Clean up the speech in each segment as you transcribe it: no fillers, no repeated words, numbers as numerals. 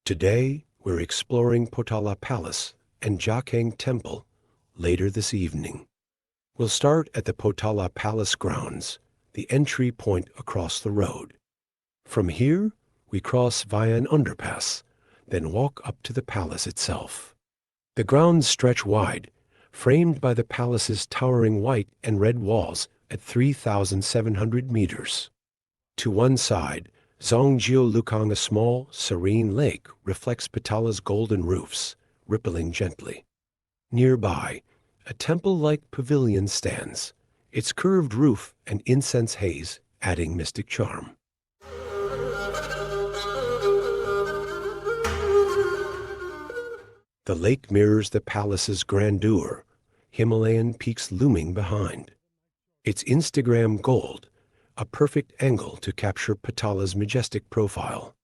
Today, we're exploring Potala Palace and Jokhang Temple later this evening. We'll start at the Potala Palace grounds, the entry point across the road. From here, we cross via an underpass, then walk up to the palace itself. The grounds stretch wide, framed by the palace's towering white and red walls at 3,700 meters. To one side, Zongjiao Lukang, a small, serene lake, reflects Potala's golden roofs, rippling gently. Nearby, a temple-like pavilion stands, its curved roof and incense haze adding mystic charm. The lake mirrors the palace's grandeur, Himalayan peaks looming behind. Its Instagram gold, a perfect angle to capture Potala's majestic profile.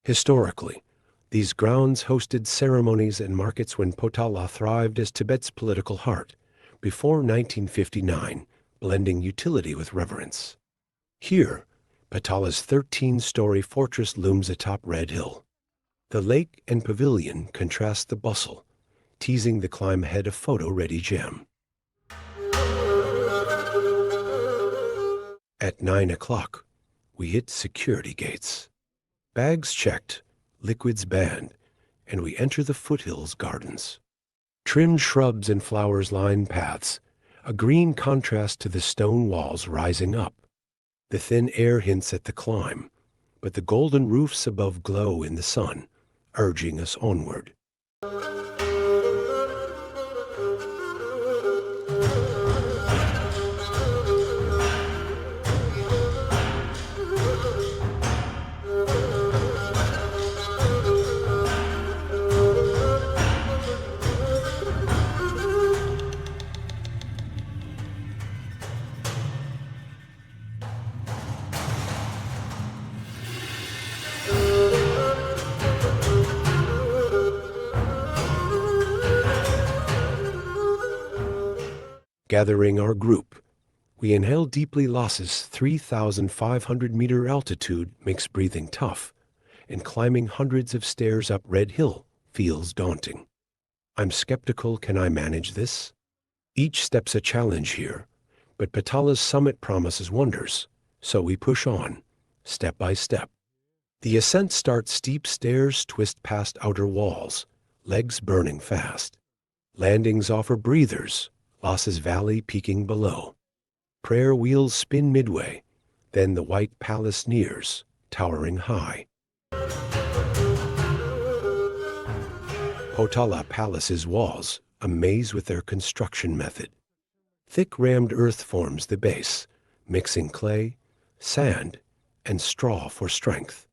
Historically, these grounds hosted ceremonies and markets when Potala thrived as Tibet's political heart, before 1959, blending utility with reverence. Here, Potala's 13-story fortress looms atop Red Hill. The lake and pavilion contrast the bustle, teasing the climb ahead a photo-ready gem. At 9 o'clock, we hit security gates. Bags checked, liquids banned, and we enter the foothills gardens. Trimmed shrubs and flowers line paths, a green contrast to the stone walls rising up. The thin air hints at the climb, but the golden roofs above glow in the sun, urging us onward. Gathering our group, we inhale deeply. Lhasa's 3,500-meter altitude makes breathing tough, and climbing hundreds of stairs up Red Hill feels daunting. I'm skeptical, can I manage this? Each step's a challenge here, but Potala's summit promises wonders, so we push on, step by step. The ascent starts. Steep stairs twist past outer walls, legs burning fast. Landings offer breathers, Lhasa's valley peeking below. Prayer wheels spin midway, then the white palace nears, towering high. Potala Palace's walls amaze with their construction method. Thick rammed earth forms the base, mixing clay, sand, and straw for strength.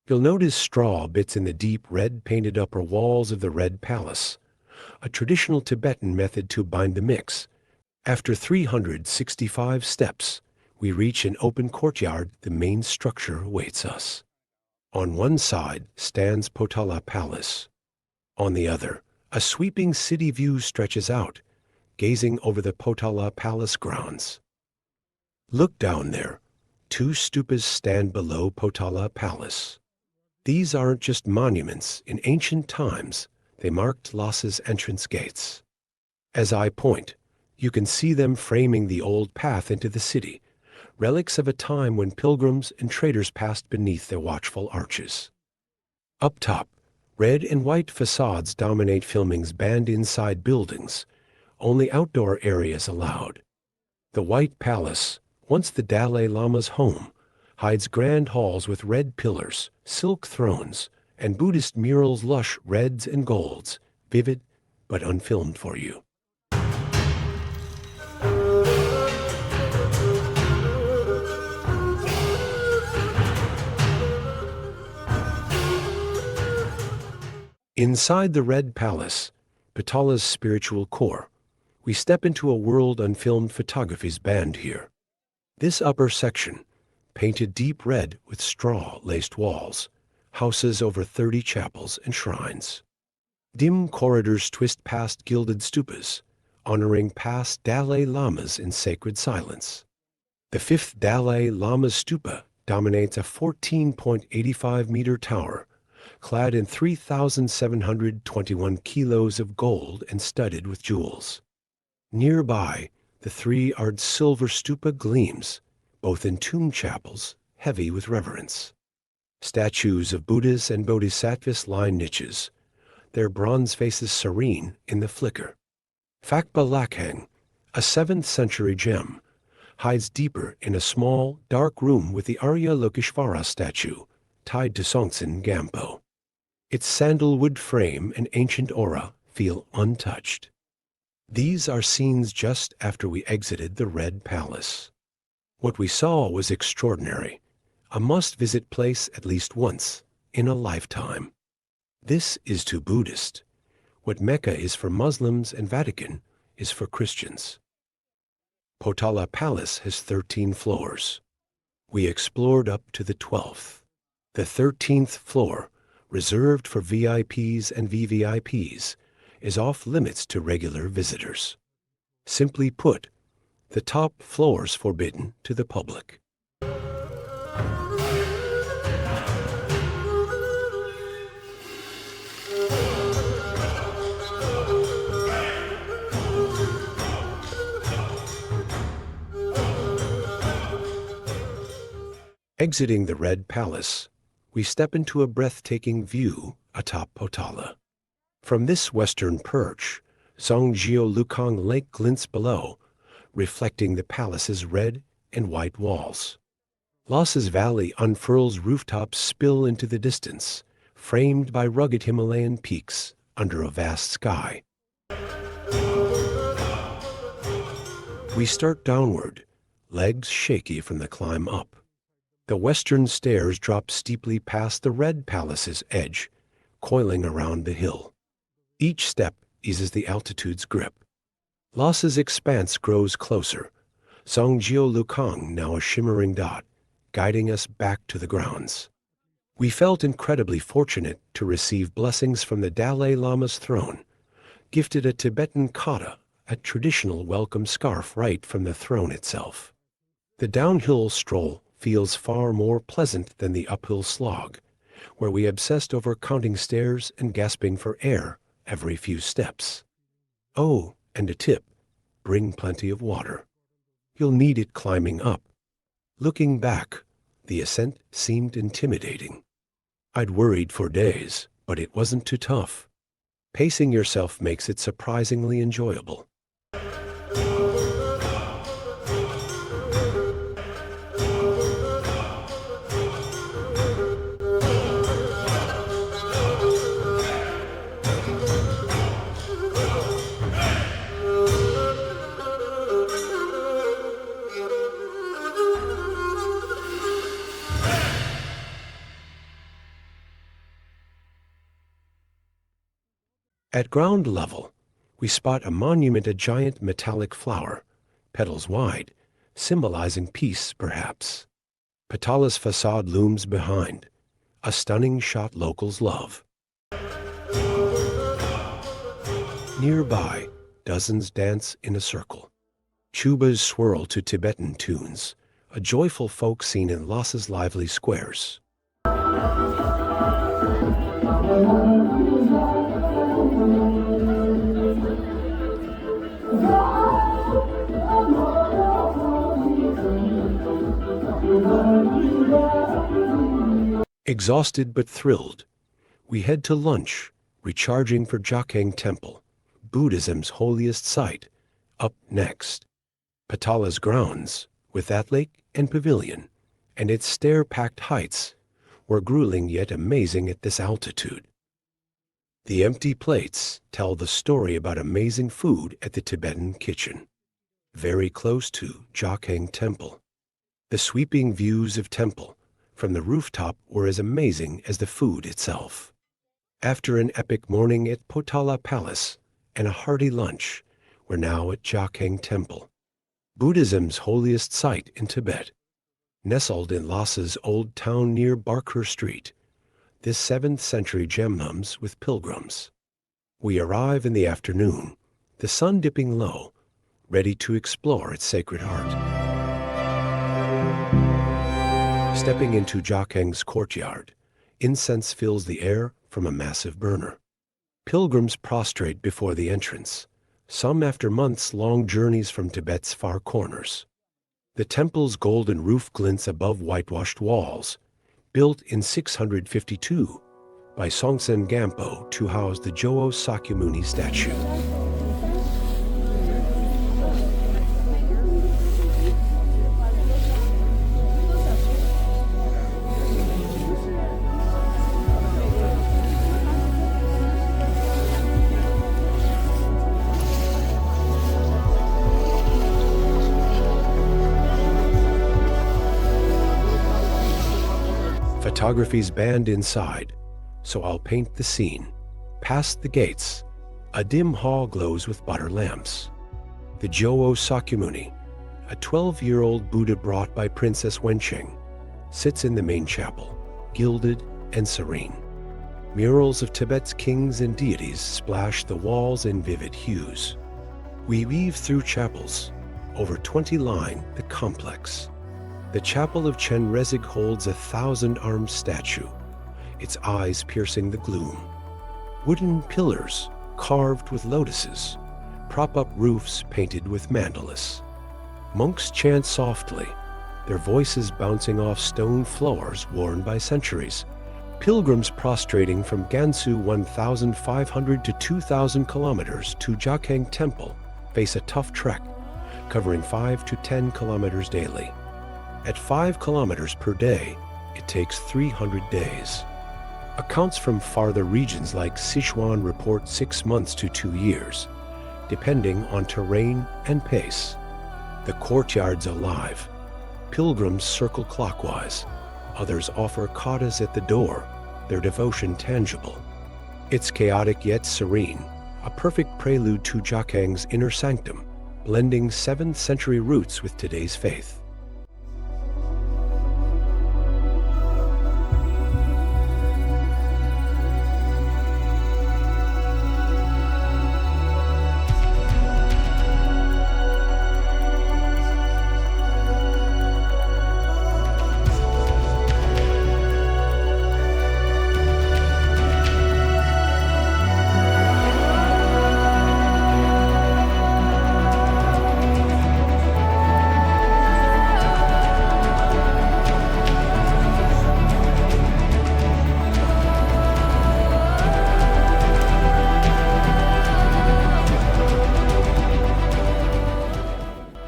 You'll notice straw bits in the deep red painted upper walls of the Red Palace, a traditional Tibetan method to bind the mix. After 365 steps, we reach an open courtyard. The main structure awaits us. On one side stands Potala Palace. On the other, a sweeping city view stretches out, gazing over the Potala Palace grounds. Look down there. 2 stupas stand below Potala Palace. These aren't just monuments. In ancient times, they marked Lhasa's entrance gates. As I point, you can see them framing the old path into the city, relics of a time when pilgrims and traders passed beneath their watchful arches. Up top, red and white facades dominate. Filmings banned inside buildings, only outdoor areas allowed. The White Palace, once the Dalai Lama's home, hides grand halls with red pillars, silk thrones, and Buddhist murals. Lush reds and golds, vivid but unfilmed for you. Inside the Red Palace, Potala's spiritual core, we step into a world unfilmed photography's banned here. This upper section, painted deep red with straw-laced walls, houses over 30 chapels and shrines. Dim corridors twist past gilded stupas, honoring past Dalai Lamas in sacred silence. The 5th Dalai Lama's stupa dominates a 14.85-meter tower, clad in 3,721 kilos of gold and studded with jewels. Nearby, the three-arched silver stupa gleams, both in tomb chapels, heavy with reverence. Statues of Buddhas and Bodhisattvas line niches, their bronze faces serene in the flicker. Phakpa Lakhang, a 7th century gem, hides deeper in a small, dark room with the Arya Lokeshvara statue, tied to Songtsen Gampo. Its sandalwood frame and ancient aura feel untouched. These are scenes just after we exited the Red Palace. What we saw was extraordinary, a must-visit place at least once in a lifetime. This is to Buddhist what Mecca is for Muslims and Vatican is for Christians. Potala Palace has 13 floors. We explored up to the 12th. The 13th floor, reserved for VIPs and VVIPs, is off limits to regular visitors. Simply put, the top floor's forbidden to the public. Exiting the Red Palace, we step into a breathtaking view atop Potala. From this western perch, Zongjiao Lukang Lake glints below, reflecting the palace's red and white walls. Lhasa's valley unfurls rooftops spill into the distance, framed by rugged Himalayan peaks under a vast sky. We start downward, legs shaky from the climb up. The western stairs drop steeply past the Red Palace's edge, coiling around the hill. Each step eases the altitude's grip. Lhasa's expanse grows closer, Zongjiao Lukang now a shimmering dot, guiding us back to the grounds. We felt incredibly fortunate to receive blessings from the Dalai Lama's throne, gifted a Tibetan kata, a traditional welcome scarf right from the throne itself. The downhill stroll feels far more pleasant than the uphill slog, where we obsessed over counting stairs and gasping for air every few steps. Oh, and a tip, bring plenty of water. You'll need it climbing up. Looking back, the ascent seemed intimidating. I'd worried for days, but it wasn't too tough. Pacing yourself makes it surprisingly enjoyable. At ground level, we spot a monument, a giant metallic flower, petals wide, symbolizing peace, perhaps. Potala's facade looms behind, a stunning shot locals love. Nearby, dozens dance in a circle. Chubas swirl to Tibetan tunes, a joyful folk scene in Lhasa's lively squares. Exhausted but thrilled, we head to lunch, recharging for Jokhang Temple, Buddhism's holiest site, up next. Potala's grounds, with that lake and pavilion, and its stair-packed heights, were grueling yet amazing at this altitude. The empty plates tell the story about amazing food at the Tibetan kitchen, very close to Jokhang Temple. The sweeping views of Temple from the rooftop were as amazing as the food itself. After an epic morning at Potala Palace and a hearty lunch, we're now at Jokhang Temple, Buddhism's holiest site in Tibet. Nestled in Lhasa's old town near Barker Street, this 7th century gem hums with pilgrims. We arrive in the afternoon, the sun dipping low, ready to explore its sacred heart. Stepping into Jokhang's courtyard, Incense fills the air from a massive burner. Pilgrims prostrate before the entrance, some after months-long journeys from Tibet's far corners. The temple's golden roof glints above whitewashed walls, built in 652 by Songtsen Gampo to house the Jowo Sakyamuni statue. Photography's banned inside, so I'll paint the scene. Past the gates, a dim hall glows with butter lamps. The Jowo Sakyamuni, a 12-year-old Buddha brought by Princess Wencheng, sits in the main chapel, gilded and serene. Murals of Tibet's kings and deities splash the walls in vivid hues. We weave through chapels, over 20 line the complex. The chapel of Chen Rezig holds a 1,000-armed statue, its eyes piercing the gloom. Wooden pillars, carved with lotuses, prop up roofs painted with mandalas. Monks chant softly, their voices bouncing off stone floors worn by centuries. Pilgrims prostrating from Gansu 1,500 to 2,000 kilometers to Jokhang Temple face a tough trek, covering 5 to 10 kilometers daily. At 5 kilometers per day, it takes 300 days. Accounts from farther regions like Sichuan report 6 months to 2 years, depending on terrain and pace. The courtyard's alive. Pilgrims circle clockwise. Others offer katas at the door, their devotion tangible. It's chaotic yet serene, a perfect prelude to Jokhang's inner sanctum, blending 7th century roots with today's faith.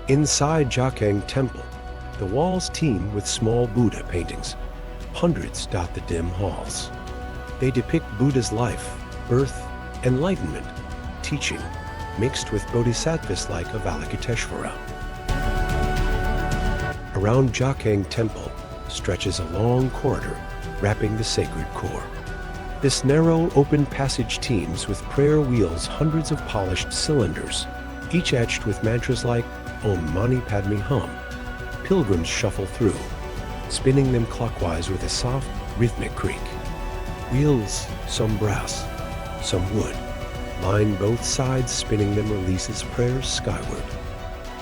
Inside Jokhang Temple, the walls teem with small Buddha paintings. Hundreds dot the dim halls. They depict Buddha's life, birth, enlightenment, teaching, mixed with bodhisattvas like Avalokiteshvara. Around Jokhang Temple stretches a long corridor wrapping the sacred core. This narrow, open passage teems with prayer wheels, hundreds of polished cylinders, each etched with mantras like Om Mani Padme Hum. Pilgrims shuffle through, spinning them clockwise with a soft, rhythmic creak. Wheels, some brass, some wood, line both sides, spinning them releases prayers skyward.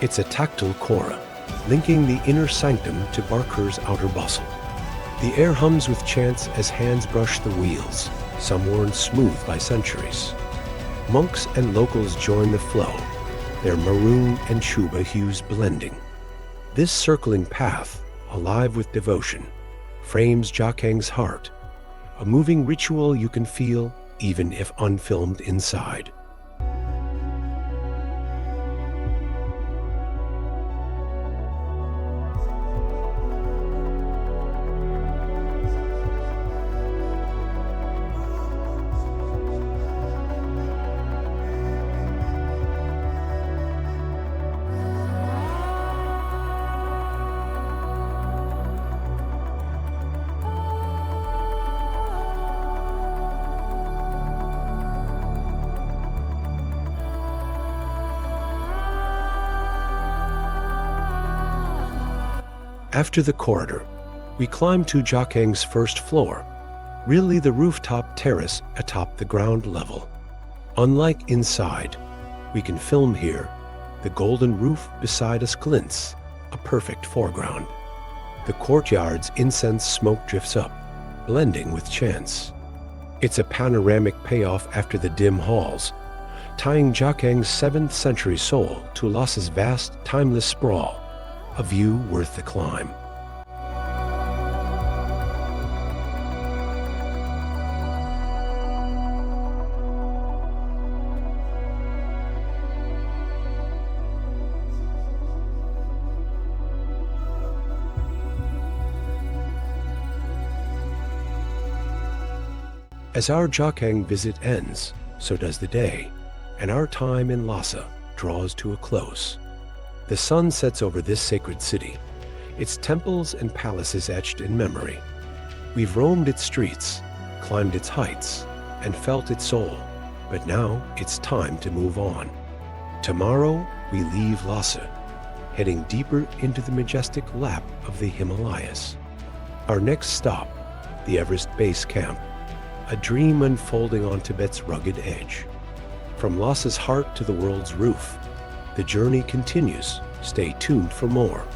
It's a tactile kora, linking the inner sanctum to Barker's outer bustle. The air hums with chants as hands brush the wheels, some worn smooth by centuries. Monks and locals join the flow, their maroon and chuba hues blending. This circling path, alive with devotion, frames Jokhang's heart, a moving ritual you can feel even if unfilmed inside. After the corridor, we climb to Jokhang's first floor, really the rooftop terrace atop the ground level. Unlike inside, we can film here. The golden roof beside us glints, a perfect foreground. The courtyard's incense smoke drifts up, blending with chance. It's a panoramic payoff after the dim halls, tying Jokhang's 7th century soul to Lhasa's vast, timeless sprawl, a view worth the climb. As our Jokhang visit ends, so does the day, and our time in Lhasa draws to a close. The sun sets over this sacred city, its temples and palaces etched in memory. We've roamed its streets, climbed its heights, and felt its soul, but now it's time to move on. Tomorrow, we leave Lhasa, heading deeper into the majestic lap of the Himalayas. Our next stop, the Everest Base Camp, a dream unfolding on Tibet's rugged edge. From Lhasa's heart to the world's roof, the journey continues. Stay tuned for more.